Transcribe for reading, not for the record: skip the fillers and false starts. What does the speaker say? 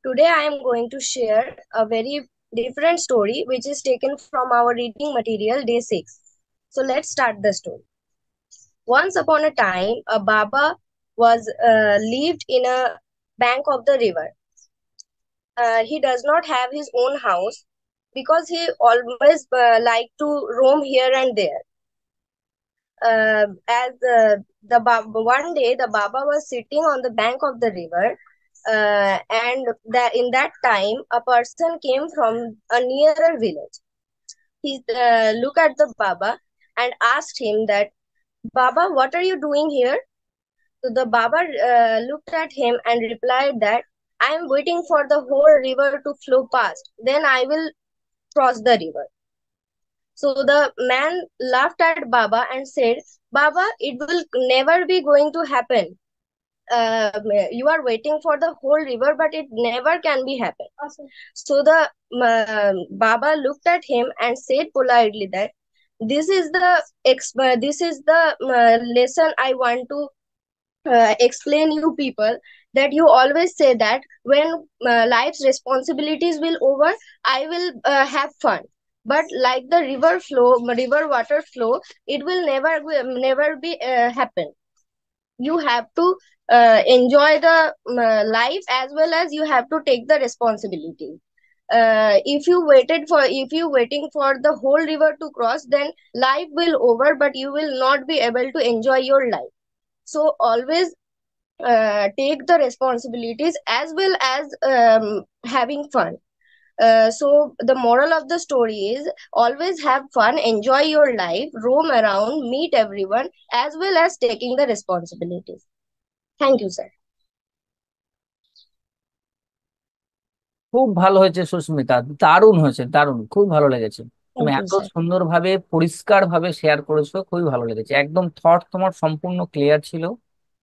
Today I am going to share a very different story which is taken from our reading material day 6. So let's start the story. Once upon a time, a Baba was lived in a bank of the river. He does not have his own house because he always like to roam here and there. As one day the Baba was sitting on the bank of the river, and that in that time a person came from a nearer village. He looked at the Baba and asked him that, Baba, what are you doing here? So the Baba looked at him and replied that, I am waiting for the whole river to flow past, then I will cross the river. So the man laughed at Baba and said, Baba, it will never be going to happen. You are waiting for the whole river, but it never can be happen. Awesome. So the Baba looked at him and said politely that this is the lesson I want to explain you people, that you always say that when life's responsibilities will over, I will have fun. But like the river water flow, it will never be happen. You have to enjoy the life as well as you have to take the responsibility. If you waiting for the whole river to cross, then life will over, but you will not be able to enjoy your life. So always take the responsibilities as well as having fun. So the moral of the story is always have fun, enjoy your life, roam around, meet everyone, as well as taking the responsibilities. Thank you, sir. খুব ভালো হয়েছে সুস্মিতা, দারুণ হয়েছে, দারুণ, খুব ভালো লেগেছে। তুমি Thank you, এত sir. সুন্দরভাবে পরিষ্কার ভাবে শেয়ার করেছো, খুবই ভালো লেগেছে। একদম থট তোমার সম্পূর্ণ ক্লিয়ার ছিল।